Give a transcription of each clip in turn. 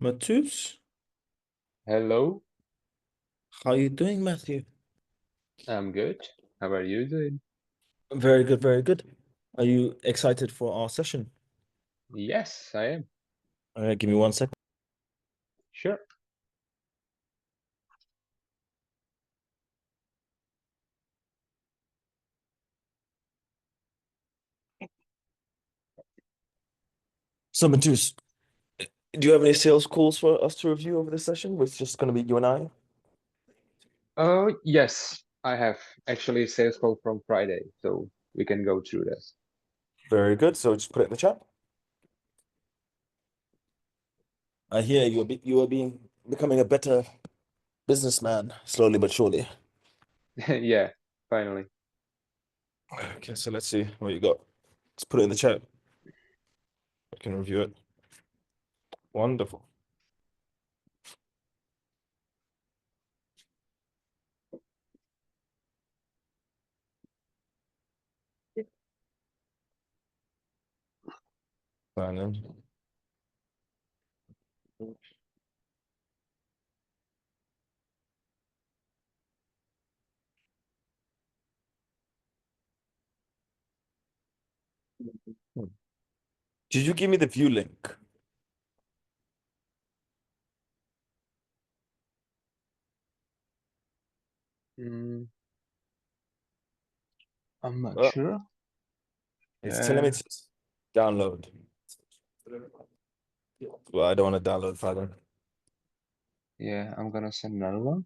Matus, Hello, how you doing, Matthew? I'm good. How are you doing? Very good, very good. Are you excited for our session? Yes, I am. All right, give me 1 second. Sure. So, Matus, do you have any sales calls for us to review over this session? It's just going to be you and I. Oh, yes, I have actually sales call from Friday, so we can go through this. Very good. So just put it in the chat. I hear you are becoming a better businessman slowly but surely. Yeah, finally. Okay, so let's see what you got. Let's put it in the chat. I can review it. Wonderful. Fine then. Did you give me the view link? Mm, I'm not Oh, sure. it's telling me Uh, to download. Well, I don't want to download further. yeah, I'm gonna send another one.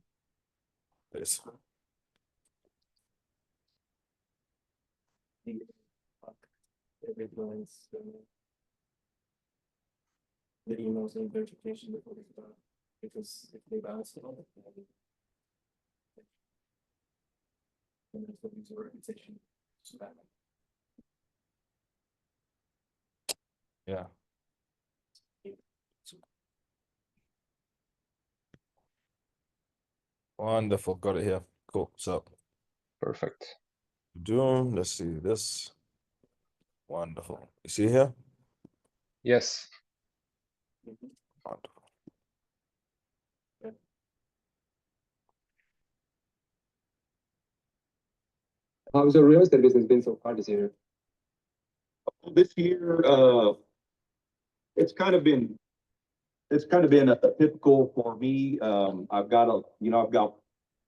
This. The emails and verification before they start. Because if they bounce it all, then there's the user reputation. So that, yeah. Wonderful. Got it here. Cool. So, Perfect. Doom. Let's see this. Wonderful. You see here? Yes. Wonderful. How's your real estate business been so far this year? This year, it's kind of been a typical for me. I've got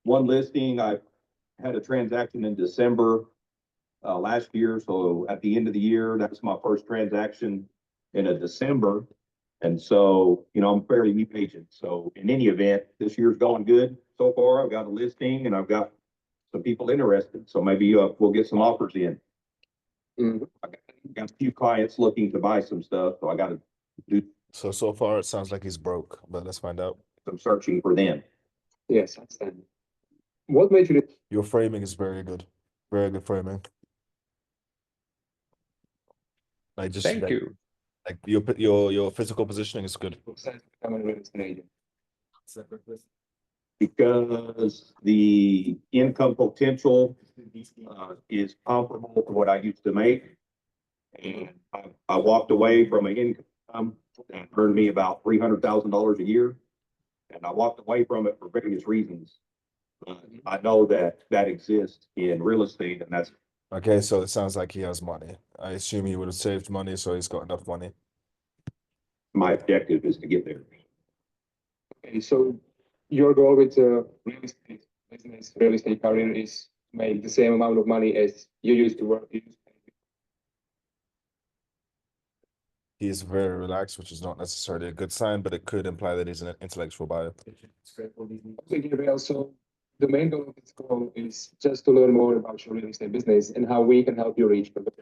one listing. I had a transaction in December last year. So at the end of the year, that's my first transaction in a December. And so, I'm fairly new agent. So in any event, this year's going good so far. I've got a listing and I've got some people interested. So maybe we'll get some offers in. I got a few clients looking to buy some stuff, so I got to do So far it sounds like he's broke, but let's find out. some searching for them. Yes, I understand. What made you Your framing is very good. Very good framing. Like just Thank you. like your physical positioning is good. decide to become a real estate agent? Because the income potential is comparable to what I used to make. And I walked away from an income that earned me about $300,000 a year. And I walked away from it for various reasons. I know that exists in real estate, and that's Okay, so it sounds like he has money. I assume he would have saved money, so he's got enough money. my objective is to get there. Okay, so your goal with real estate business, real estate career is to make the same amount of money as you used to work. He is very relaxed, which is not necessarily a good sign, but it could imply that he's an intellectual buyer. Okay, Gabriel, so the main goal of this call is just to learn more about your real estate business and how we can help you reach the goal.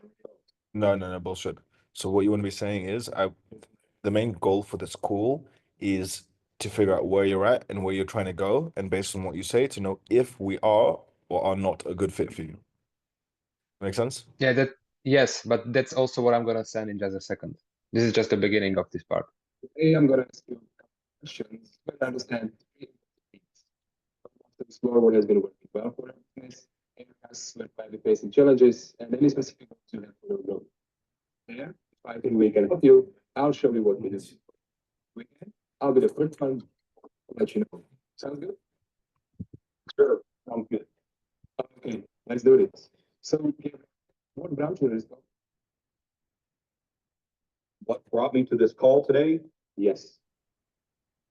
No, bullshit. So what you want to be saying is, the main goal for this call is to figure out where you're at and where you're trying to go, and based on what you say, to know if we are or are not a good fit for you. Make sense? Yeah, yes, but that's also what I'm gonna send in just a second. This is just the beginning of this part. Today I'm gonna ask you questions to understand explore what has been working well for our business, areas where might be facing challenges, and any specific goals you have for your growth. Yeah, if I think we can help you, I'll show you what we do. We can. I'll be the first one to let you know. Sounds good? Sure, sounds good. Okay, let's do this. So, what browser is that? What brought me to this call today? Yes.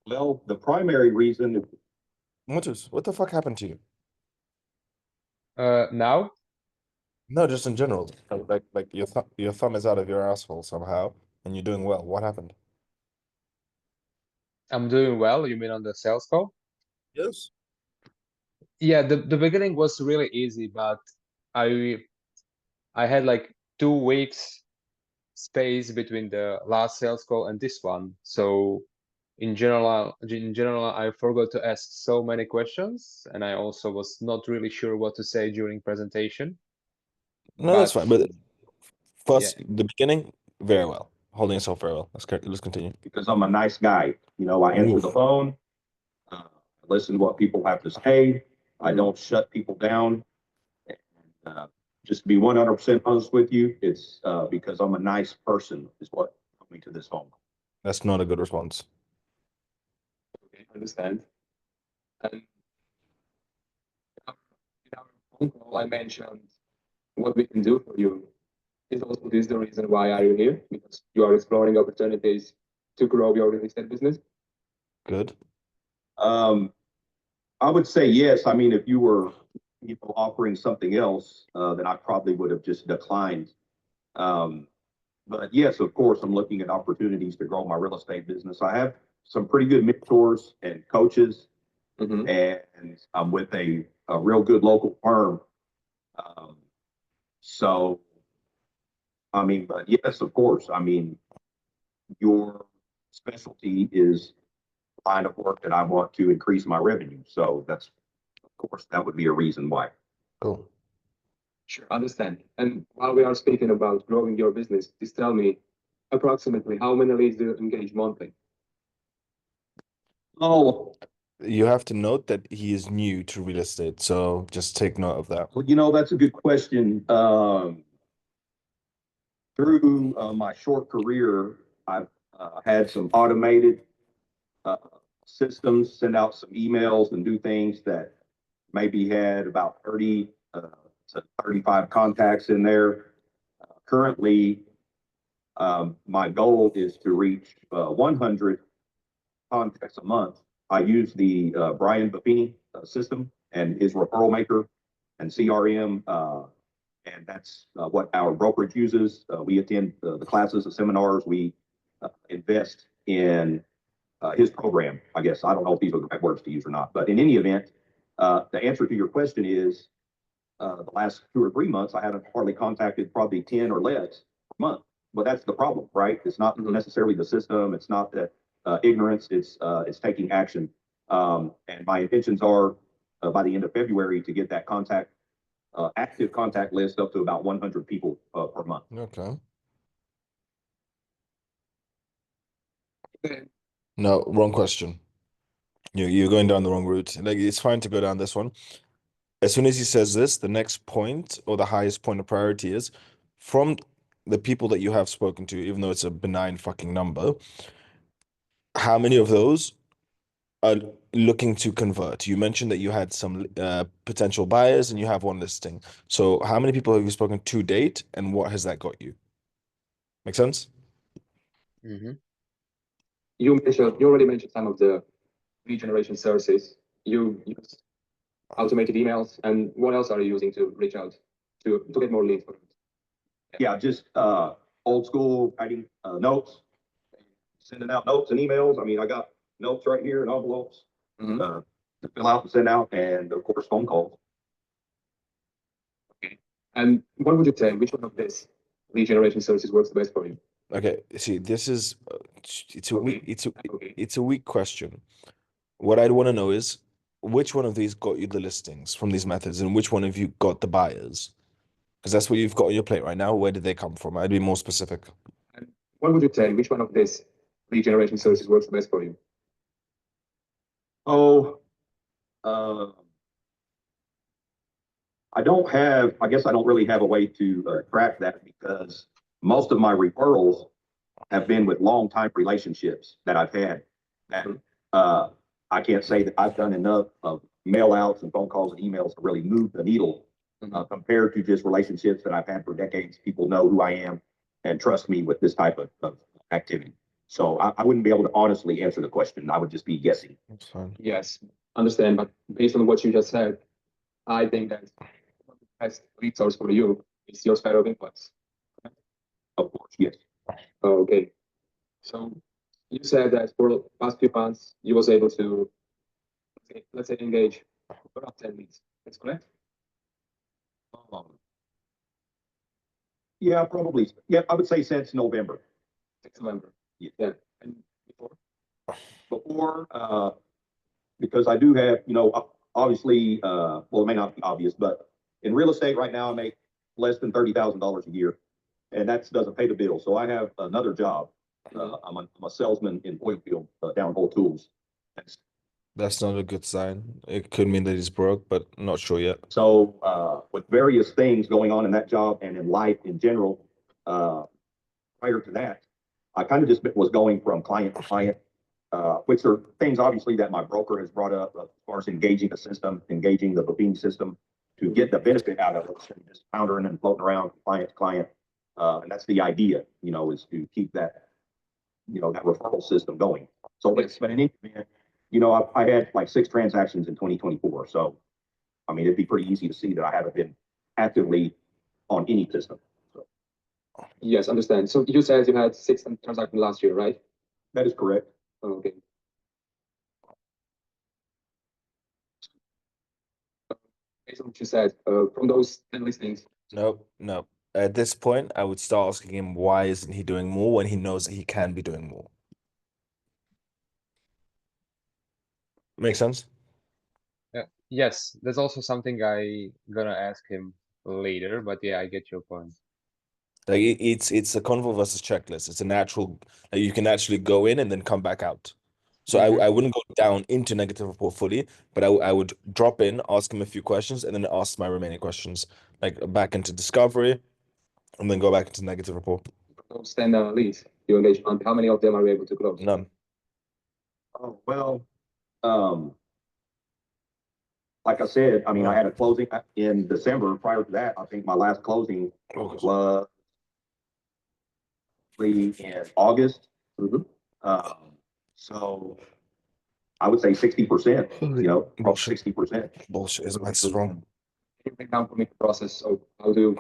Well, the primary reason, Motus, what the fuck happened to you? Now No, just in general. Like your thumb is out of your asshole somehow, and you're doing well. What happened? I'm doing well. You mean on the sales call? Yes. Yeah, the beginning was really easy, but I had like 2 weeks space between the last sales call and this one. So in general, I forgot to ask so many questions, and I also was not really sure what to say during presentation. No, that's But fine. But first, the beginning, very well. Holding yourself very well. Let's continue. because I'm a nice guy, you know, I answer the phone, listen to what people have to say. I don't shut people down. And, just to be 100% honest with you, it's because I'm a nice person is what brought me to this home. That's not a good response. Okay, understand. And in our phone call, I mentioned what we can do for you. Is also this the reason why are you here? Because you are exploring opportunities to grow your real estate business. Good. I would say yes. I mean, if you were, you know, offering something else, then I probably would have just declined. But yes, of course, I'm looking at opportunities to grow my real estate business. I have some pretty good mentors and coaches, and I'm with a real good local firm. So, I mean, but yes, of course, I mean, your specialty is line of work that I want to increase my revenue. So that's, of course, that would be a reason why. Cool. Sure, understand. And while we are speaking about growing your business, please tell me approximately how many leads do you engage monthly? Oh, You have to note that he is new to real estate, so just take note of that. well, you know, that's a good question. Through my short career, I've had some automated systems, send out some emails and do things that maybe had about 30 to 35 contacts in there. Currently, my goal is to reach 100 contacts a month. I use the Brian Buffini system and his referral maker and CRM, and that's what our brokerage uses. We attend the classes, the seminars. We invest in his program, I guess. I don't know if these are the right words to use or not, but in any event, the answer to your question is the last 2 or 3 months, I haven't hardly contacted probably 10 or less per month. But that's the problem, right? It's not necessarily the system. It's not that ignorance. It's taking action. And my intentions are by the end of February to get that active contact list up to about 100 people per month. Okay. Okay. No, wrong question. You're going down the wrong route. Like, it's fine to go down this one. As soon as he says this, the next point or the highest point of priority is from the people that you have spoken to, even though it's a benign fucking number, how many of those are looking to convert? You mentioned that you had some potential buyers and you have one listing. So how many people have you spoken to date, and what has that got you? Make sense? You already mentioned some of the lead generation services. You use automated emails, and what else are you using to reach out to get more leads? Yeah, just old school writing notes, sending out notes and emails. I mean, I got notes right here and envelopes to fill out and send out, and of course, phone calls. Okay. And what would you say? Which one of these lead generation services works the best for you? Okay, see, this is it's a weak Okay. it's a weak question. What I'd want to know is which one of these got you the listings from these methods, and which one of you got the buyers? Because that's what you've got on your plate right now. Where did they come from? I'd be more specific. And what would you tell? Which one of these lead generation services works the best for you? Oh, I guess I don't really have a way to track that because most of my referrals have been with long-time relationships that I've had. And I can't say that I've done enough of mail outs and phone calls and emails to really move the needle compared to just relationships that I've had for decades. People know who I am and trust me with this type of activity. So I wouldn't be able to honestly answer the question. I would just be guessing. That's fine. Yes, understand. But based on what you just said, I think that the best lead source for you is your sphere of influence. Of course, yes. Okay. So you said that for the past few months, you was able to, let's say, engage around 10 leads. That's correct? Yeah, probably. Yeah, I would say since November. 6 November. Yeah. And before? Before, because I do have, obviously, well, it may not be obvious, but in real estate right now, I make less than $30,000 a year, and that doesn't pay the bill. So I have another job. I'm a salesman in oil field, downhole tools. That's not a good sign. It could mean that he's broke, but not sure yet. So with various things going on in that job and in life in general, prior to that, I kind of just was going from client to client, which are things obviously that my broker has brought up as far as engaging the system, engaging the booking system to get the benefit out of it, instead of just powdering and floating around client to client. And that's the idea, is to keep that, that referral system going. So it's been an increment. I had like 6 transactions in 2024. So, I mean, it'd be pretty easy to see that I haven't been actively on any system. So Yes, understand. So you said you had 6 transactions last year, right? that is correct. Okay. Based on what you said, from those 10 listings, Nope, no. At this point, I would start asking him why isn't he doing more when he knows that he can be doing more. Make sense? Yes, that's also something I gonna ask him later, but yeah, I get your point. Like it's a convo versus checklist. It's a natural, like you can actually go in and then come back out. So I wouldn't go down into negative report fully, but I would drop in, ask him a few questions, and then ask my remaining questions, like back into discovery, and then go back into negative report. those 10 leads you engaged on, how many of them are you able to close? None. Oh, well, like I said, I mean, I had a closing in December. Prior to that, I think my last closing was in August. So I would say 60%, Bullshit. 60%. Bullshit. That's wrong. Can you break down for me the process of how do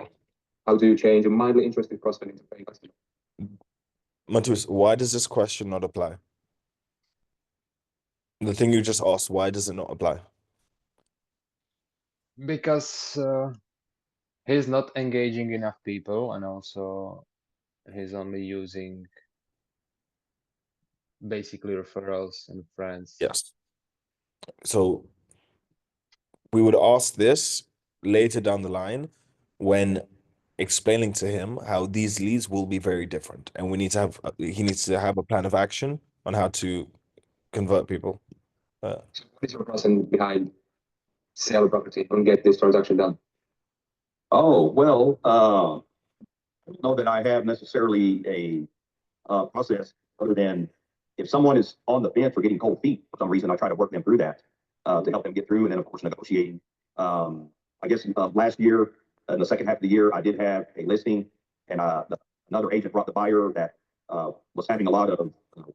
you change a mildly interested prospect into paying customer? Matus, why does this question not apply? The thing you just asked, why does it not apply? Because he's not engaging enough people, and also he's only using basically referrals and friends. Yes. So we would ask this later down the line when explaining to him how these leads will be very different, and we need to have he needs to have a plan of action on how to convert people. So what is your process behind sell a property and get this transaction done? Oh, well, I don't know that I have necessarily a process other than if someone is on the fence or getting cold feet for some reason, I try to work them through that to help them get through. And then, of course, negotiating. I guess last year, in the second half of the year, I did have a listing, and another agent brought the buyer that was having a lot of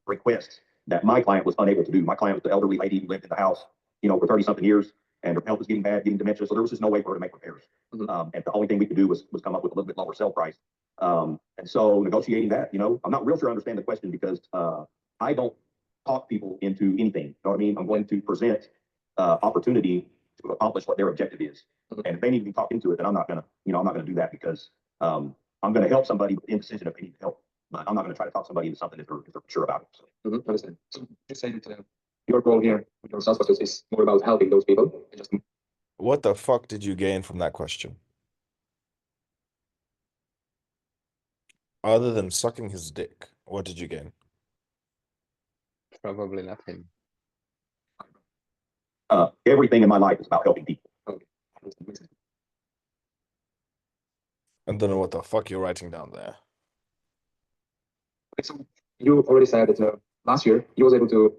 requests that my client was unable to do. My client was the elderly lady who lived in the house, for 30-something years, and her health was getting bad, getting dementia. So there was just no way for her to make repairs. And the only thing we could do was come up with a little bit lower sell price. And so negotiating that, I'm not real sure I understand the question because I don't talk people into anything. You know what I mean? I'm going to present opportunity to accomplish what their objective is. And if they need to be talked into it, then I'm not gonna do that because I'm gonna help somebody with indecision if they need help. but I'm not going to try to talk somebody into something if they're sure about it. So. Understand. So you say that your goal here with your sales process is more about helping those people and just What the fuck did you gain from that question? Other than sucking his dick, what did you gain? Probably nothing. Everything in my life is about helping people. makes sense. I don't know what the fuck you're writing down there. Okay, so you already said that last year you was able to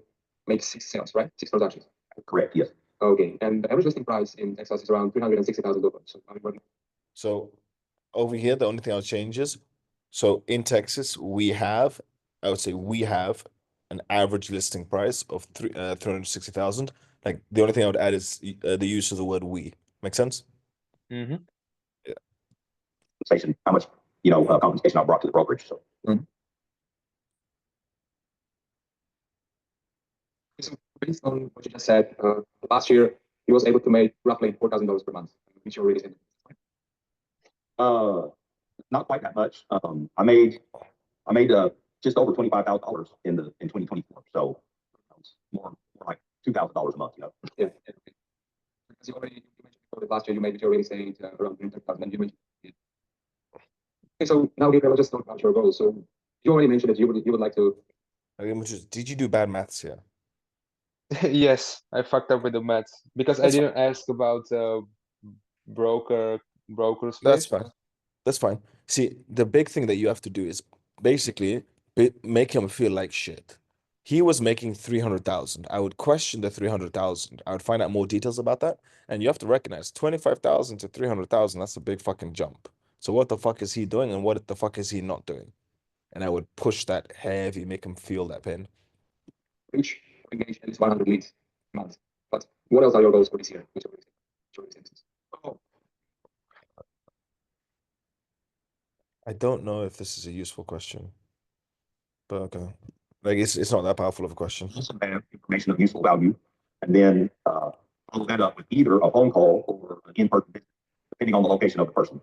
make 6 sales, right? 6 transactions. Correct. Yes. Okay, and the average listing price in Texas is around $360,000. So are you working? So over here, the only thing I'll change is, so in Texas, I would say we have an average listing price of 360,000. Like the only thing I would add is the use of the word we. Make sense? Mm-hmm. Compensation, how much compensation I brought to the brokerage. So So based on what you just said, last year you was able to make roughly $4,000 per month, which you already said. not quite that much. I made just over $25,000 in 2024. So it's more like $2,000 a month. Yeah. Because you mentioned before that last year you made your real estate around 30,000, and you mentioned. Okay, so now Gabriel, just talk about your goals. So you already mentioned that you would like to. Okay, did you do bad maths here? Yes, I fucked up with the maths because I That's didn't ask about broker That's space. fine. That's fine. See, the big thing that you have to do is basically make him feel like shit. He was making 300,000. I would question the 300,000. I would find out more details about that. And you have to recognize 25,000 to 300,000, that's a big fucking jump. So what the fuck is he doing and what the fuck is he not doing? And I would push that heavy, make him feel that pain. Reach or engage at least 100 leads a month. But what else are your goals for this year? Oh, I don't know if this is a useful question, but okay. Like it's not that powerful of a question. also have information of useful value, and then follow that up with either a phone call or an in-person visit, depending on the location of the person.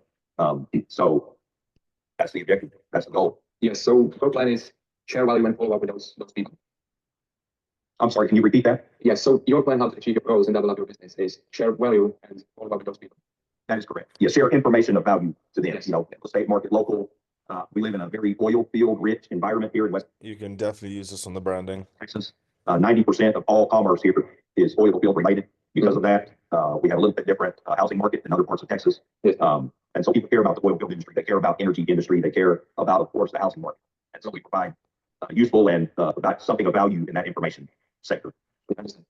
So that's the objective. That's the goal. Yes. So your plan is share value and follow up with those people. I'm sorry, can you repeat that? Yes. So your plan how to achieve your goals and develop your business is share value and follow up with those people. That is correct. Yeah, share information of value to them. Yes. Real estate market, local. We live in a very oil field rich environment here in West You can definitely use this on the branding. Texas. 90% of all commerce here is oil field related. Because of that, we have a little bit different housing market than other parts of Texas. Yes. And so people care about the oil field industry. They care about energy industry. They care about, of course, the housing market. And so we provide useful and something of value in that information sector. Understand.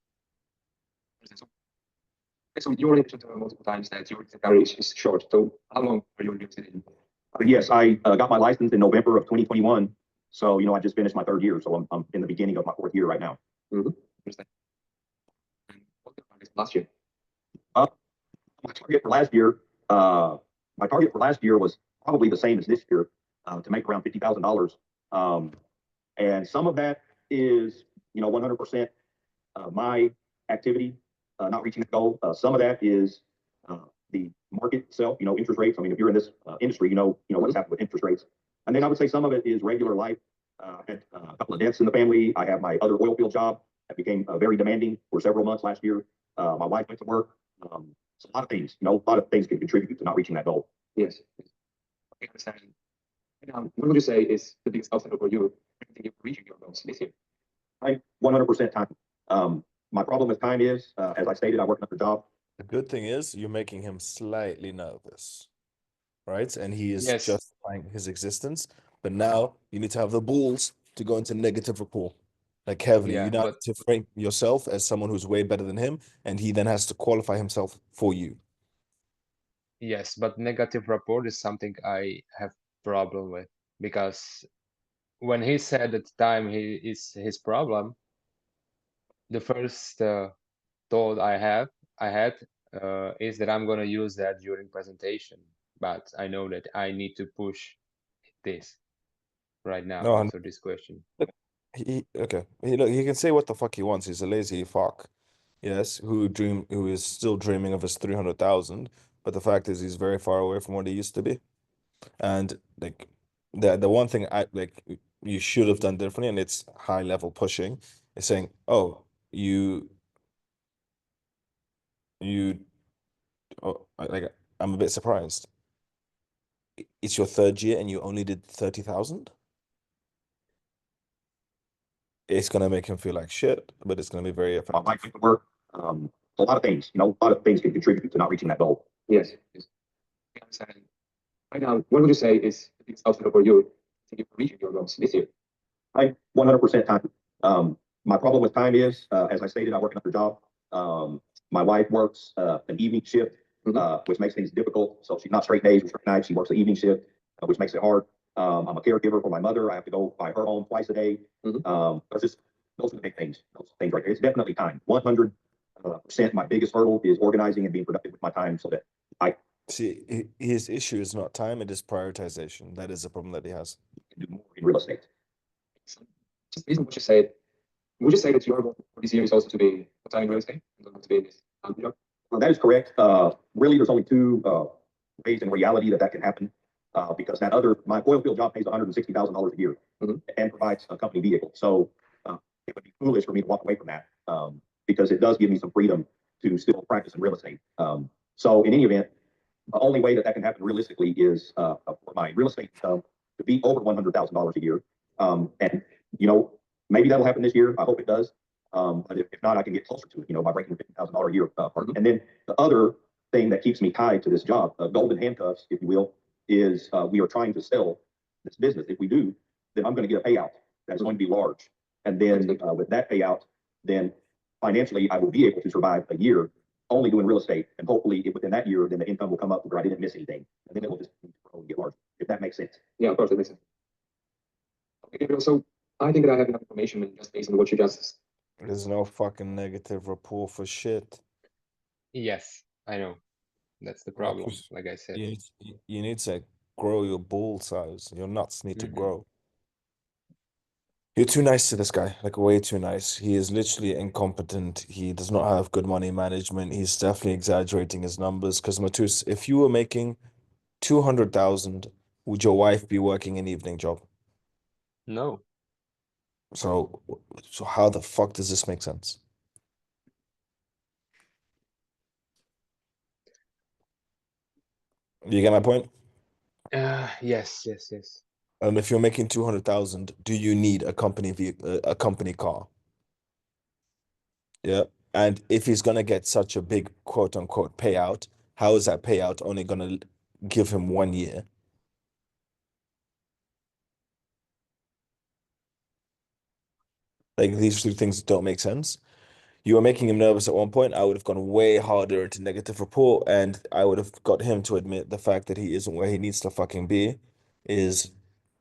So you already mentioned multiple times that your career is short. So how long are you interested in? Yes, I got my license in November of 2021. So, I just finished my 3rd year. So I'm in the beginning of my 4th year right now. Understand. And what the target last year? My target for last year, was probably the same as this year, to make around $50,000. And some of that is, 100% my activity, not reaching the goal. Some of that is the market itself, interest rates. I mean, if you're in this industry, you know what's happened with interest rates. And then I would say some of it is regular life. I had a couple of deaths in the family. I have my other oil field job that became very demanding for several months last year. My wife went to work. So a lot of things, a lot of things can contribute to not reaching that goal. Yes. Okay, understand. What would you say is the biggest obstacle for you reaching your goals this year? 100% time. My problem with time is, as I stated, I work another job. The good thing is you're making him slightly nervous, right? And he is Yes. justifying his existence. But now you need to have the balls to go into negative rapport, like heavily. Yeah, You now but need to frame yourself as someone who's way better than him, and he then has to qualify himself for you. yes, but negative rapport is something I have problem with because when he said at the time his problem, the first thought I had is that I'm gonna use that during presentation, but I know that I need to push this right now No, after this question. okay. He can say what the fuck he wants. He's a lazy fuck. Yes, who is still dreaming of his 300,000, but the fact is he's very far away from what he used to be. And like the one thing I like you should have done differently, and it's high level pushing, is saying, oh, you like I'm a bit surprised. It's your third year and you only did 30,000. It's gonna make him feel like shit, but it's gonna be very My effective. wife would work. A lot of things, a lot of things can contribute to not reaching that goal. Yes. Yes. I understand. Right now, what would you say is the biggest obstacle for you to keep reaching your goals this year? 100% time. My problem with time is, as I stated, I work another job. My wife works an evening shift, which makes things difficult. So she's not straight days or straight nights. She works the evening shift, which makes it hard. I'm a caregiver for my mother. I have to go by her home twice a day. Those are the big things. Those things right there. It's definitely time. 100%. My biggest hurdle is organizing and being productive with my time, so that I See, his issue is not time, it is prioritization. That is the problem that he has. can do more in real estate. Just based on what you said, would you say that your goal for this year is also to be full-time in real estate and not to be in this job? Well, that is correct. Really, there's only two ways in reality that can happen. Because my oil field job pays $160,000 a year and provides a company vehicle. So it would be foolish for me to walk away from that because it does give me some freedom to still practice in real estate. So in any event, the only way that can happen realistically is for my real estate income to be over $100,000 a year. And, maybe that'll happen this year. I hope it does. But if not, I can get closer to it, by breaking the $50,000 a year part. And then the other thing that keeps me tied to this job, golden handcuffs, if you will, is we are trying to sell this business. If we do, then I'm going to get a payout that's going to be large. And then with that payout, then financially, I will be able to survive a year only doing real estate. And hopefully within that year, then the income will come up where I didn't miss anything. And then it will just grow and get larger, if that makes sense. Yeah, of course, that makes sense. Okay, Gabriel, so I think that I have enough information just based on what you just. There's no fucking negative rapport for shit. Yes, I know. That's the problem, like I said. You need to grow your ball size. Your nuts need to grow. You're too nice to this guy, like way too nice. He is literally incompetent. He does not have good money management. He's definitely exaggerating his numbers. Because Matus, if you were making 200,000, would your wife be working an evening job? No. So how the fuck does this make sense? You get my point? Yes. And if you're making 200,000, do you need a company car? Yeah. And if he's gonna get such a big quote unquote payout, how is that payout only gonna give him 1 year? Like these two things don't make sense. You were making him nervous at one point. I would have gone way harder into negative report, and I would have got him to admit the fact that he isn't where he needs to fucking be. Is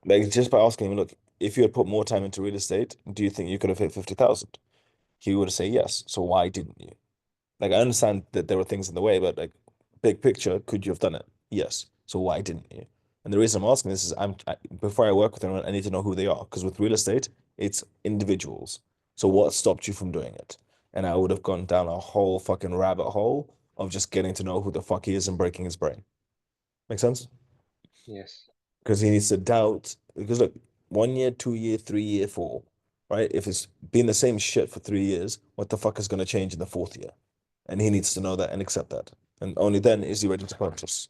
like just by asking him, look, if you had put more time into real estate, do you think you could have hit 50,000? He would say yes. So why didn't you? Like I understand that there were things in the way, but like big picture, could you have done it? Yes. So why didn't you? And the reason I'm asking this is before I work with anyone, I need to know who they are. Because with real estate, it's individuals. So what stopped you from doing it? And I would have gone down a whole fucking rabbit hole of just getting to know who the fuck he is and breaking his brain. Make sense? Yes. Because he needs to doubt. Because look, 1 year, 2 year, 3 year, 4, right? If it's been the same shit for 3 years, what the fuck is going to change in the 4th year? And he needs to know that and accept that. And only then is he ready to purchase.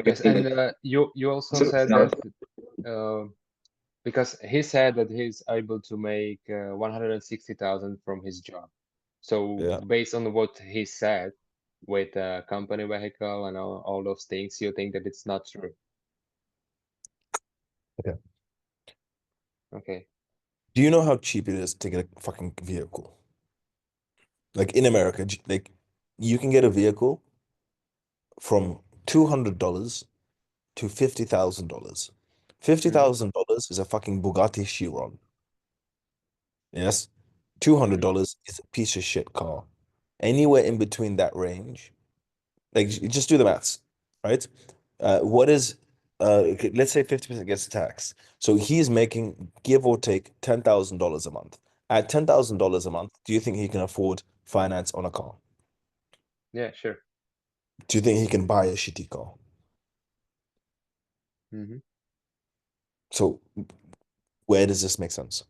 Yes, and you also said that because he said that he's able to make 160,000 from his job. So Yeah. based on what he said with company vehicle and all those things, you think that it's not true? Okay. Okay. Do you know how cheap it is to get a fucking vehicle? Like in America, like you can get a vehicle from $200 to $50,000. $50,000 is a fucking Bugatti Chiron. Yes. $200 is a piece of shit car. Anywhere in between that range, like just do the maths, right? What is okay, let's say 50% gets taxed. So he's making, give or take, $10,000 a month. At $10,000 a month, do you think he can afford finance on a car? Yeah, sure. Do you think he can buy a shitty car? Mm-hmm. So where does this make sense?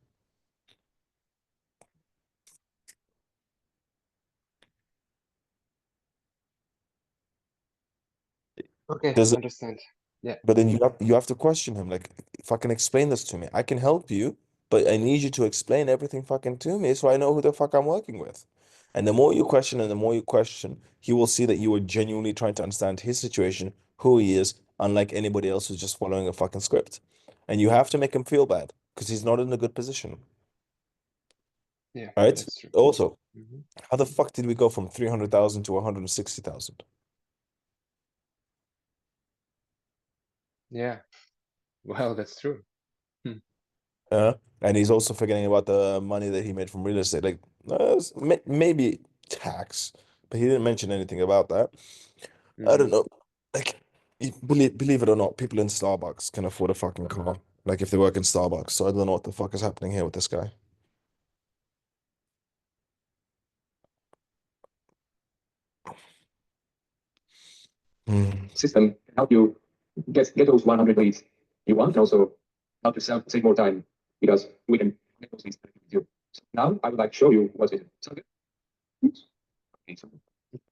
Okay, Does it? understand. Yeah. But then you have to question him, like, fucking explain this to me. I can help you, but I need you to explain everything fucking to me so I know who the fuck I'm working with. And the more you question and the more you question, he will see that you are genuinely trying to understand his situation, who he is, unlike anybody else who's just following a fucking script. And you have to make him feel bad because he's not in a good position, Yeah, right? that's true. Also, Mhm. how the fuck did we go from 300,000 to 160,000? Yeah. Well, that's true. And he's also forgetting about the money that he made from real estate. Like, maybe tax, but he didn't mention anything about that. I don't Mhm. know. Like, believe it or not, people in Starbucks can afford a fucking car. Like, if they work in Starbucks. So I don't know what the fuck is happening here with this guy. Hmm. System can help you get those 100 leads you want, and also help yourself save more time because we can get those leads with you. So now I would like to show you what's in it. So, oops. Okay, so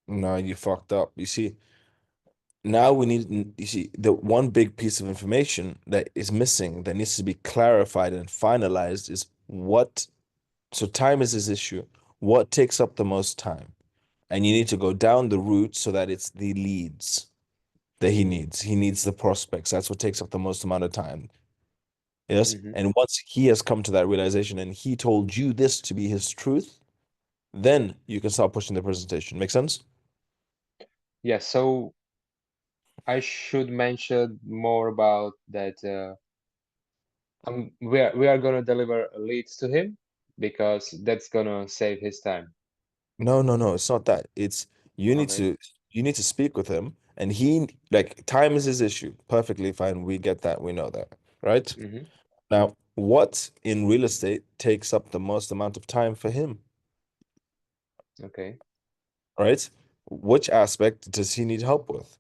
No, you fucked up. You see, now we need, you see, the one big piece of information that is missing that needs to be clarified and finalized is what, so time is his issue. What takes up the most time? And you need to go down the route so that it's the leads that he needs. He needs the prospects. That's what takes up the most amount of time. Yes. Mhm. And once he has come to that realization and he told you this to be his truth, then you can start pushing the presentation. Make sense? Yeah, so I should mention more about that. We are gonna deliver leads to him because that's gonna save his time. No, no, no. It's not that. It's you need Okay. to you need to speak with him and he like time is his issue. Perfectly fine. We get that. We know that. Right? Mm-hmm. Now, what in real estate takes up the most amount of time for him? Okay. Right? Which aspect does he need help with?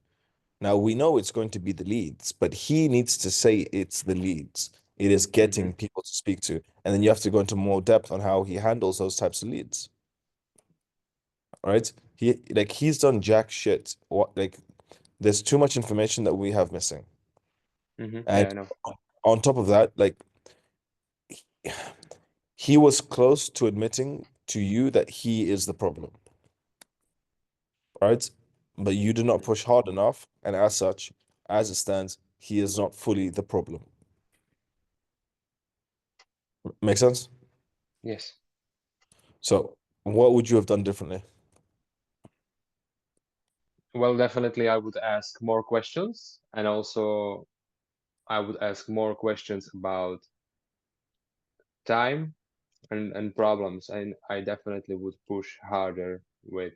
Now we know it's going to be the leads, but he needs to say it's the leads. It is Mm-hmm. getting people to speak to. And then you have to go into more depth on how he handles those types of leads. All right? He's done jack shit. What like there's too much information that we have missing. Mm-hmm. And Yeah, I know. on top of that, like he was close to admitting to you that he is the problem. Right? But you did not push hard enough, and as such, as it stands, he is not fully the problem. Make sense? Yes. So, what would you have done differently? Well, definitely I would ask more questions, and also I would ask more questions about time and problems. And I definitely would push harder with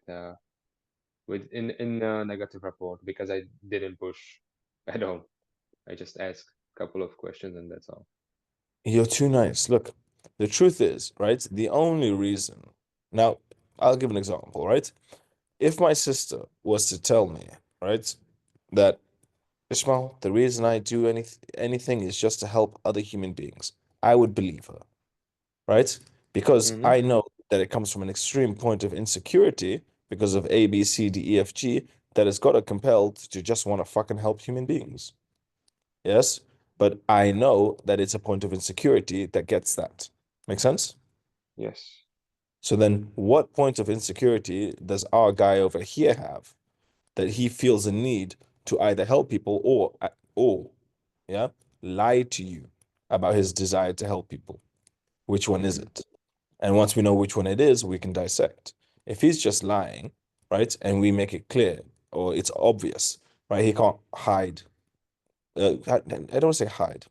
in a negative report because I didn't push at all. I just asked a couple of questions and that's all. You're too nice. Look, the truth is, right? The only reason. Now, I'll give an example, right? If my sister was to tell me, right, that Ishmael, the reason I do anything is just to help other human beings, I would believe her, right? Because Mm-hmm. I know that it comes from an extreme point of insecurity because of A, B, C, D, E, F, G that has got her compelled to just want to fucking help human beings. Yes, but I know that it's a point of insecurity that gets that. Make sense? Yes. So then, what point of insecurity does our guy over here have that he feels a need to either help people or yeah, lie to you about his desire to help people? Which one is Mm-hmm. it? And once we know which one it is, we can dissect. If he's just lying, right, and we make it clear or it's obvious, right, he can't hide. I don't say hide.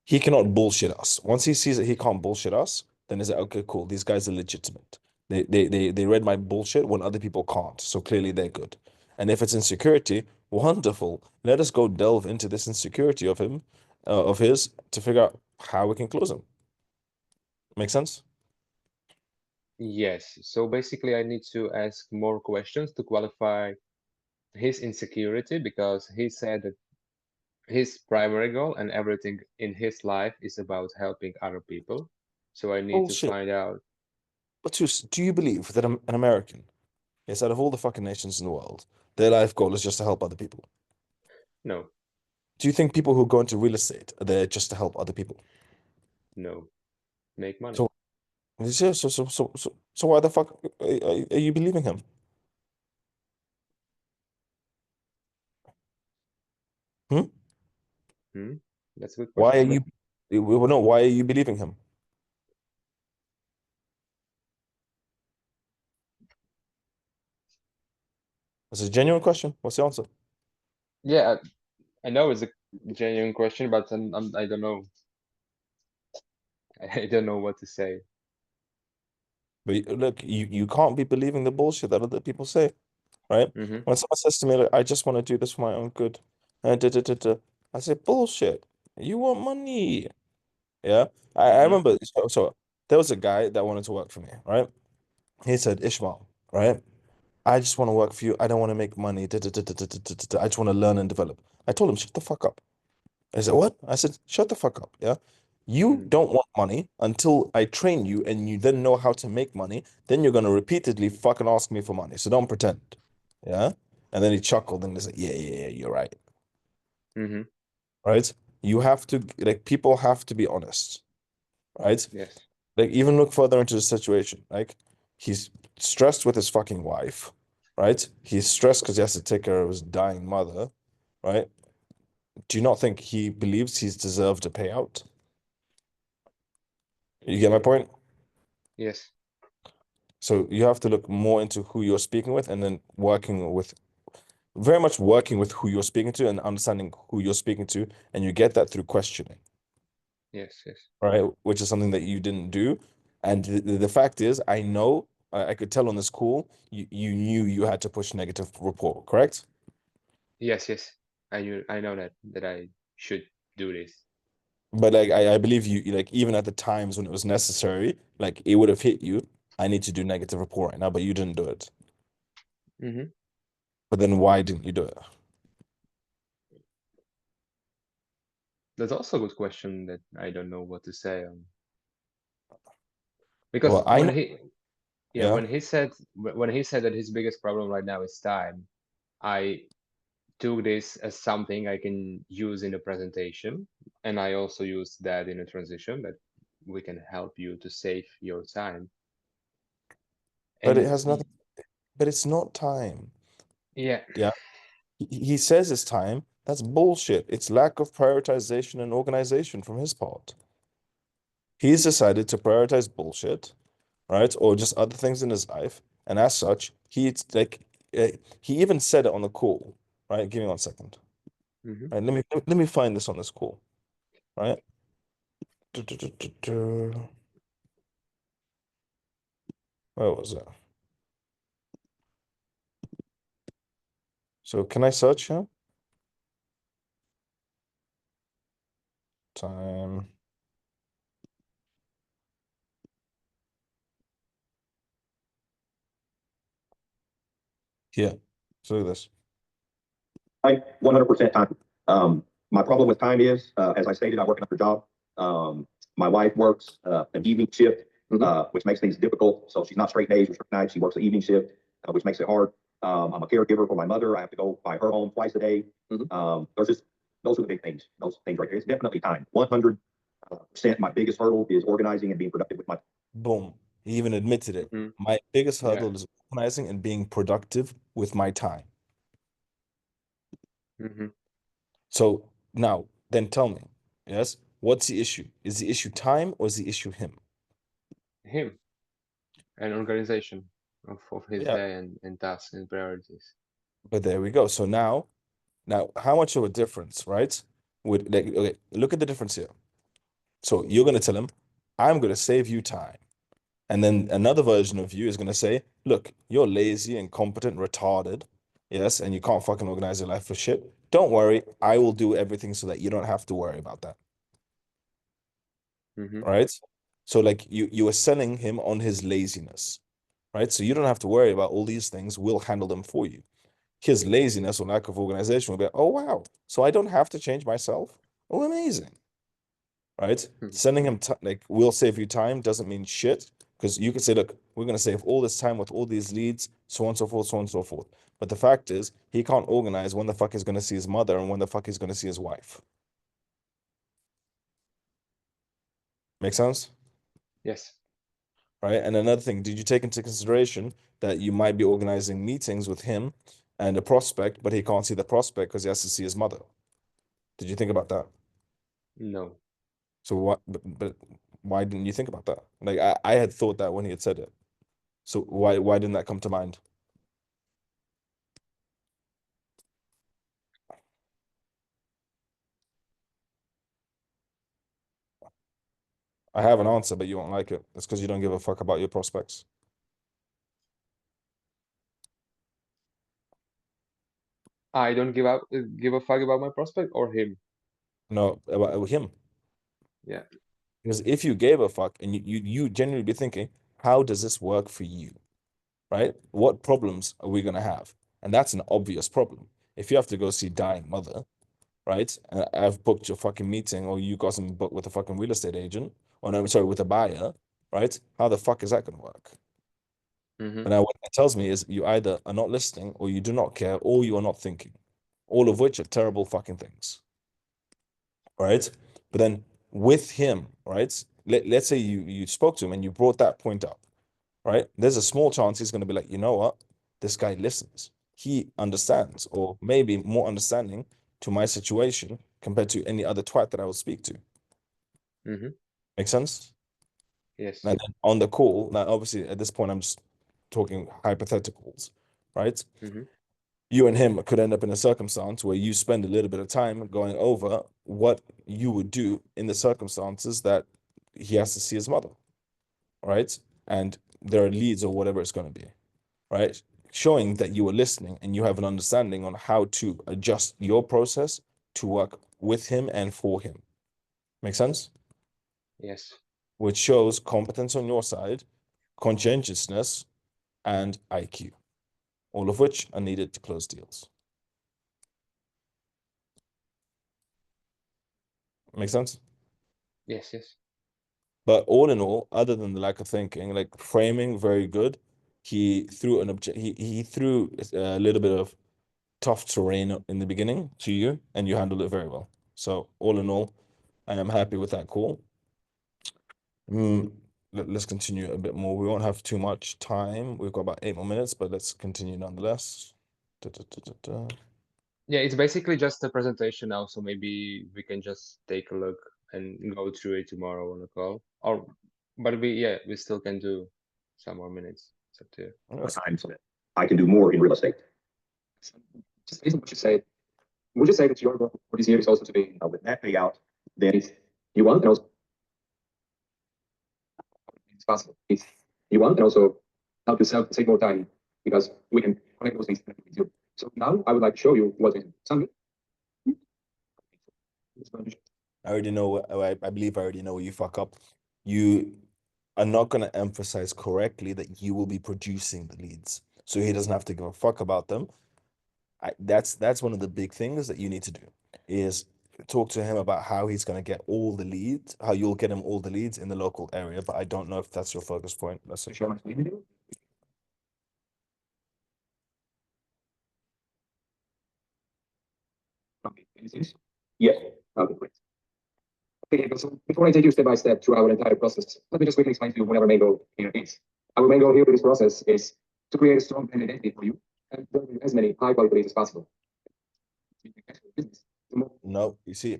He cannot bullshit us. Once he sees that he can't bullshit us, then he's like, okay, cool. These guys are legitimate. They read my bullshit when other people can't. So clearly they're good. And if it's insecurity, wonderful. Let us go delve into this insecurity of him, of his, to figure out how we can close him. Make sense? Yes. So basically I need to ask more questions to qualify his insecurity because he said that his primary goal and everything in his life is about helping other people. So I need to Bullshit. find out. But do you believe that an American, yes, out of all the fucking nations in the world, their life goal is just to help other people? No, Do you think people who go into real estate are there just to help other people? no, make money. So, so why the fuck are you believing him? Hmm? That's a good Why are question. you? Well, no, why are you believing him? It's a genuine question. What's the answer? Yeah, I know it's a genuine question, but I don't know. I don't know what to say. But look, you can't be believing the bullshit that other people say, right? Mm-hmm. When someone says to me, like, I just want to do this for my own good, I say, bullshit. You want money. Yeah. I Mm-hmm. remember, so there was a guy that wanted to work for me, right? He said, Ishmael, right? I just want to work for you. I don't want to make money. I just want to learn and develop. I told him, shut the fuck up. I said, what? I said, shut the fuck up. Yeah. You don't want money until I train you and you then know how to make money. Then you're going to repeatedly fucking ask me for money. So don't pretend. Yeah. And then he chuckled and he said, yeah, you're right. Mm-hmm. Right. You have to, like, people have to be honest. Right. Yes. Like, even look further into the situation. Like, he's stressed with his fucking wife. Right. He's stressed because he has to take care of his dying mother. Right. Do you not think he believes he's deserved a payout? You get my point? Yes. So you have to look more into who you're speaking with and then very much working with who you're speaking to and understanding who you're speaking to. And you get that through questioning, Yes. Yes. right? Which is something that you didn't do. And the fact is, I know, I could tell on this call, you knew you had to push negative report, correct? Yes. Yes. I know that I should do this. But like, I believe you, like, even at the times when it was necessary, like, it would have hit you. I need to do negative report right now, but you didn't do it. Mm-hmm. But then why didn't you do it? That's also a good question that I don't know what to say on. Well, Because I when know, yeah. when he said that his biggest problem right now is time, I took this as something I can use in a presentation, and I also used that in a transition that we can help you to save your time. But it And has nothing, but it's not time. yeah, Yeah. He says it's time. That's bullshit. It's lack of prioritization and organization from his part. He's decided to prioritize bullshit, right? Or just other things in his life. And as such, he even said it on the call, right? Give me 1 second. mhm. Right, let me find this on this call, right? Where was it? So can I search here? Time. Here. So look at this. Like 100% time. My problem with time is, as I stated, I work another job. My wife works an evening shift, which makes things difficult. So she's not straight days or straight nights. She works an evening shift, which makes it hard. I'm a caregiver for my mother. I have to go by her home twice a day. Those are the big things. Those things right there. It's definitely time. 100%. My biggest hurdle is organizing and being productive with my. Boom. He even admitted it. Mhm. My biggest Yeah. hurdle is organizing and being productive with my time. Mhm. So now, then tell me, yes, what's the issue? Is the issue time or is the issue him? Him and organization of his Yeah, day and tasks and priorities. but there we go. So now, how much of a difference, right? Would like, okay, look at the difference here. So you're gonna tell him, I'm gonna save you time. And then another version of you is gonna say, look, you're lazy, incompetent, retarded, yes, and you can't fucking organize your life for shit. Don't worry, I will do everything so that you don't have to worry about that. Mhm. Right? So like you were selling him on his laziness, right? So you don't have to worry about all these things. We'll handle them for you. his laziness or lack of organization will be like, oh wow, so I don't have to change myself. Oh, amazing. Right? Sending him like, we'll save you time doesn't mean shit, because you can say, look, we're going to save all this time with all these leads, so on and so forth, so on and so forth. But the fact is, he can't organize when the fuck he's going to see his mother and when the fuck he's going to see his wife. Make sense? Yes. Right? And another thing, did you take into consideration that you might be organizing meetings with him and a prospect, but he can't see the prospect because he has to see his mother? Did you think about that? No. So what? But why didn't you think about that? Like I had thought that when he had said it. So why didn't that come to mind? I have an answer, but you won't like it. It's because you don't give a fuck about your prospects. I don't give a fuck about my prospect or him. No, about him. Yeah. Because if you gave a fuck and you genuinely be thinking, how does this work for you? Right? What problems are we gonna have? And that's an obvious problem. If you have to go see dying mother, right? And I've booked your fucking meeting, or you got some booked with a fucking real estate agent, or no, sorry, with a buyer, right? How the fuck is that gonna work? Mm-hmm. But now what it tells me is you either are not listening, or you do not care, or you are not thinking. All of which are terrible fucking things. Right? But then with him, right? Let's say you spoke to him and you brought that point up, right? There's a small chance he's going to be like, you know what? This guy listens. He understands, or maybe more understanding to my situation compared to any other twat that I will speak to. Mm-hmm. Make sense? Yes. And then on the call, now obviously at this point I'm just talking hypotheticals, right? Mm-hmm. You and him could end up in a circumstance where you spend a little bit of time going over what you would do in the circumstances that he has to see his mother, right? And there are leads or whatever it's going to be, right? Showing that you are listening and you have an understanding on how to adjust your process to work with him and for him. Make sense? Yes. Which shows competence on your side, conscientiousness, and IQ, all of which are needed to close deals. Make sense? Yes. Yes. But all in all, other than the lack of thinking, like framing, very good. He threw an object. He threw a little bit of tough terrain in the beginning to you, and you handled it very well. So all in all, I am happy with that call. Let's continue a bit more. We won't have too much time. We've got about 8 more minutes, but let's continue nonetheless. Yeah, it's basically just a presentation now, so maybe we can just take a look and go through it tomorrow on the call. Or, but we still can do some more minutes. It's up to you. Yes. Times I can do more in real estate. Just based on what you say, would you say that your goal for this year is also to be With that payout, then it's you want and also it's possible. It's you want and also help yourself save more time because we can connect those things with you. So now I would like to show you what is sound good? I already know. I believe I already know where you fuck up. You are not going to emphasize correctly that you will be producing the leads, so he doesn't have to give a fuck about them. That's one of the big things that you need to do is talk to him about how he's going to get all the leads, how you'll get him all the leads in the local area. But I don't know if that's your focus point. Let's see. Show my screen. Okay, can you see this? yeah, Okay, great. Okay, so before I take you step by step through our entire process, let me just quickly explain to you what our main goal here is. Our main goal here with this process is to create a strong brand identity for you and deliver you as many high quality leads as possible. No, you see,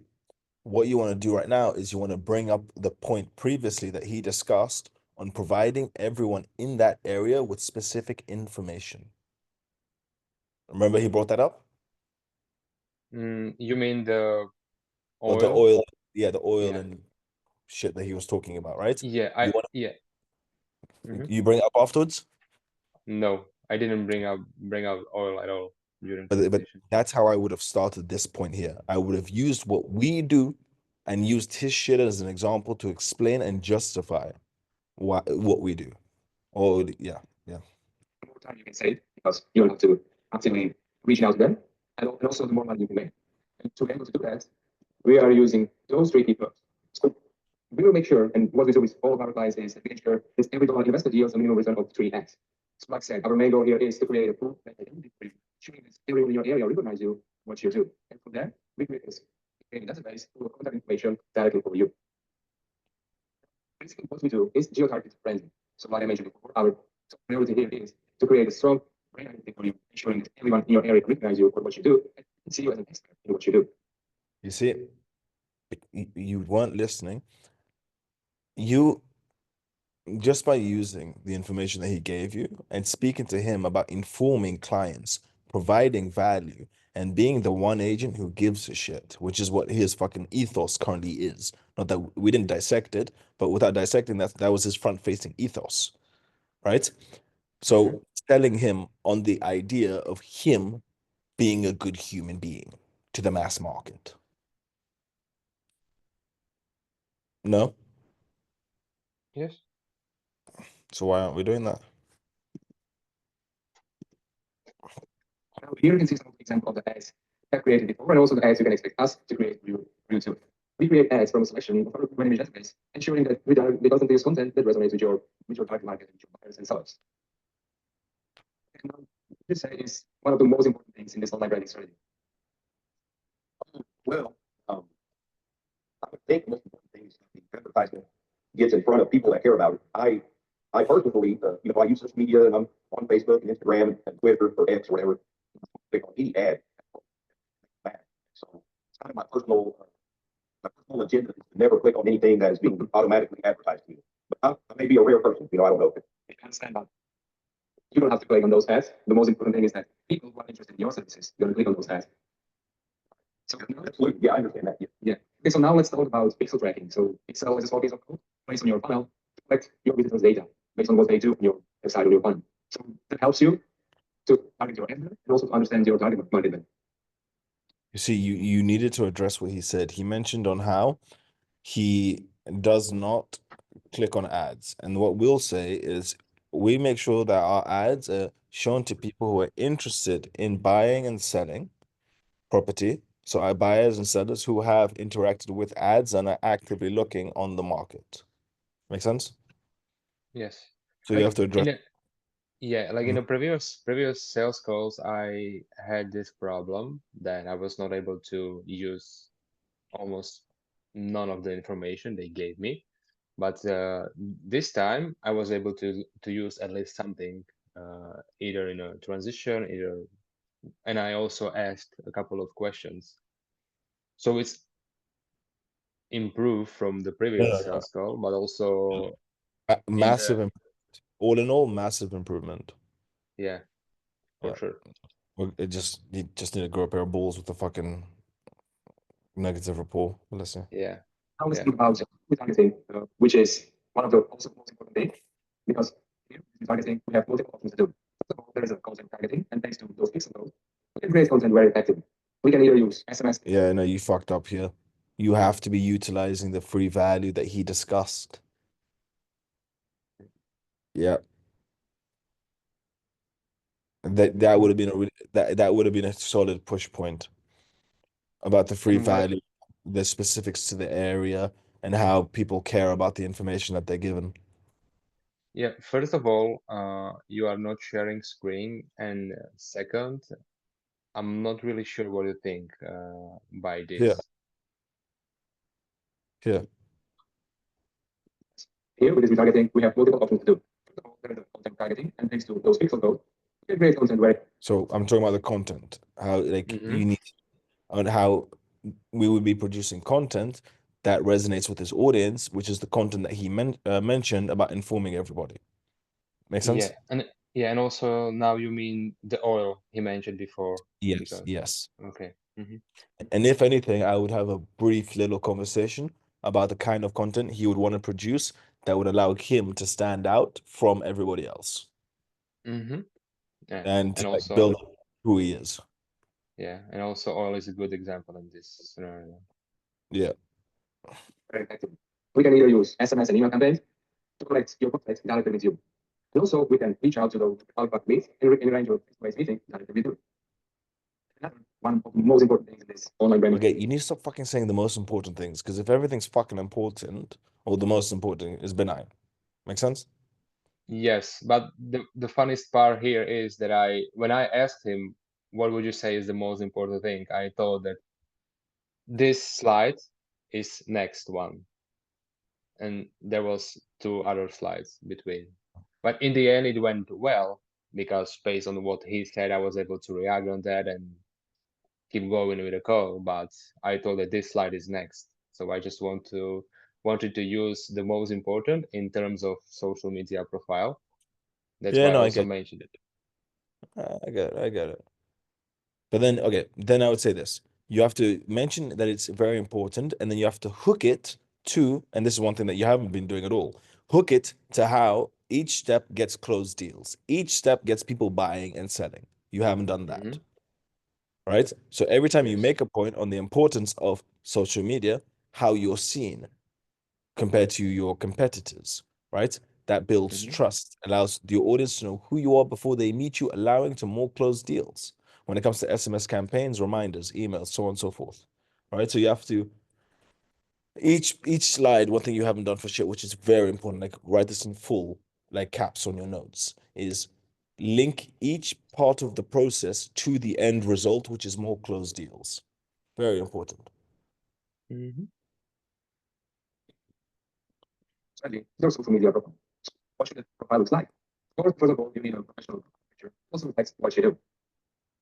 what you want to do right now is you want to bring up the point previously that he discussed on providing everyone in that area with specific information. Remember he brought that up? You mean the Or the oil? oil, yeah, the oil Yeah. and shit that he was talking about, right? Yeah, yeah. Mhm. You bring it up afterwards? No, I didn't bring out oil at all during But presentation. that's how I would have started this point here. I would have used what we do and used his shit as an example to explain and justify what we do. Oh, yeah. More time you can save because you don't have to actively reaching out to them, and also the more money you can make. And to be able to do that, we are using those three key terms. So we will make sure, and what we do with all of our clients is that we ensure that every dollar invested yields a minimum return of 3x. So like I said, our main goal here is to create a pool that ensuring that everyone in your area recognize you, what you do. And from there, we create this database full of contact information directly for you. Basically, what we do is geo-targeted branding. So like I mentioned before, our priority here is to create a strong brand identity for you, ensuring that everyone in your area recognize you for what you do and see you as an expert in what you do. You see, you weren't listening. You, just by using the information that he gave you and speaking to him about informing clients, providing value, and being the one agent who gives a shit, which is what his fucking ethos currently is. Not that we didn't dissect it, but without dissecting that was his front-facing ethos, right? So selling him on the idea of him being a good human being to the mass market. No? Yes. So why aren't we doing that? Now, here you can see some example of the ads I've created before, and also the ads you can expect us to create for you too. We create ads from a selection of our image database, ensuring that we constantly use content that resonates with your target market, with your buyers and sellers. And this is one of the most important things in this online branding strategy. Well, I would think the most important thing is the advertisement gets in front of people that care about it. I personally believe, I use social media and I'm on Facebook and Instagram and Twitter or X or whatever. Click on any ad. So it's kind of my personal agenda is to never click on anything that is being automatically advertised to me. But I may be a rare person, I don't know. I understand that. You don't have to click on those ads. The most important thing is that people who are interested in your services, you're going to click on those ads. So Absolutely, yeah, I understand that. Yeah. Okay, so now let's talk about pixel tracking. So Excel is a small piece of code placed on your funnel to collect your visitors' data based on what they do on your website or your funnel. So that helps you to target your ad and also to understand your target market. You see, you needed to address what he said. He mentioned on how he does not click on ads. And what we'll say is we make sure that our ads are shown to people who are interested in buying and selling property. So our buyers and sellers who have interacted with ads and are actively looking on the market. Make sense? Yes. So you have to address. Yeah, like in the previous sales calls, I had this problem that I was not able to use almost none of the information they gave me. But this time I was able to use at least something, either in a transition, and I also asked a couple of questions. So it's improved from the previous sales call, but also massive, all in all, massive improvement. Yeah, for sure. You just need to grow a pair of balls with the fucking negative rapport. Listen. Yeah. Now let's talk about retargeting, which is one of the also most important things, because here with retargeting we have multiple options to do. First of all, there is a content targeting, and thanks to those pixel codes, we can create content very effectively. We can either use SMS. Yeah, no, you fucked up here. You have to be utilizing the free value that he discussed. Yeah. That would have been that would have been a solid push point about the free value, the specifics to the area, and how people care about the information that they're given. Yeah, first of all, you are not sharing screen, and second, I'm not really sure what you think by this. Yeah. Here with this retargeting, we have multiple options to do. First of all, there is a content targeting, and thanks to those pixel codes, we can create content very. So I'm talking about the content, how you need, on how we would be producing content that resonates with his audience, which is the content that he mentioned about informing everybody. Make sense? Yeah, and also now you mean the oil he mentioned before. Yes, yes. Okay. And if anything, I would have a brief little conversation about the kind of content he would want to produce that would allow him to stand out from everybody else. Yeah, and to also build who he is. Yeah, and also oil is a good example in this scenario. Yeah. Very effective. We can either use SMS and email campaigns to collect your prospects directly with you. And also, we can reach out to those qualified leads and arrange your face-to-face meeting directly with you. One of the most important things in this online branding. Okay, you need to stop fucking saying the most important things, because if everything's fucking important, or the most important is benign. Make sense? Yes, but the funniest part here is that when I asked him, what would you say is the most important thing? I thought that this slide is next one. And there was 2 other slides between. But in the end, it went well, because based on what he said, I was able to react on that and keep going with the code. But I thought that this slide is next. So I just wanted to use the most important in terms of social media profile. That's Yeah, why I no, I also get mentioned it. I get it, I get it. But then, okay, then I would say this. You have to mention that it's very important, and then you have to hook it to, and this is one thing that you haven't been doing at all, hook it to how each step gets closed deals. Each step gets people buying and selling. You haven't done that. Mhm. Right? So every time you Yes. make a point on the importance of social media, how you're seen compared to your competitors, right? That builds Mhm. trust, allows your audience to know who you are before they meet you, allowing to more closed deals. When it comes to SMS campaigns, reminders, emails, so on and so forth, right? So you have to each slide. One thing you haven't done for shit, which is very important, like write this in full, like caps on your notes, is link each part of the process to the end result, which is more closed deals. Very important. Mhm. Sadly, your social media profile. What should the profile look like? First of all, you need a professional picture. Also text what you do.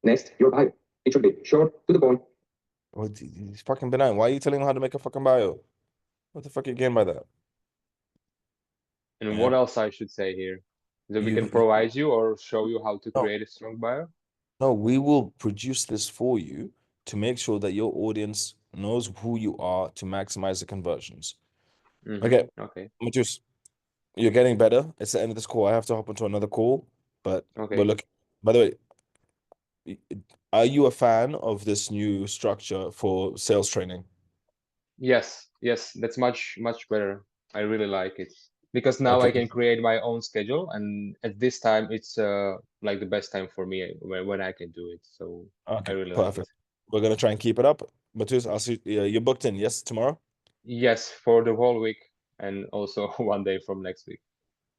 Next, your bio. It should be short, to the point. Well, he's fucking benign. Why are you telling him how to make a fucking bio? What the fuck you gain by that? And Yeah. what else I should say here? That we You- can you- provide you or show you how to No. create a strong bio? No, we will produce this for you to make sure that your audience knows who you are to maximize the conversions. Mhm. Okay, Okay. Matheus, you're getting better. It's the end of this call. I have to hop into another call. But Okay. look, by the way, are you a fan of this new structure for sales training? Yes, that's much better. I really like it because now I Okay. can create my own schedule, and at this time it's like the best time for me when I can do it. So I Okay, really like it. perfect. We're gonna try and keep it up. Matheus, I'll see you're booked in, yes, tomorrow? Yes, for the whole week and also one day from next week.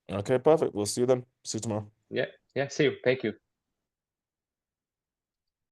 Okay, perfect. We'll see you then. See you tomorrow. Yeah, see you. Thank you.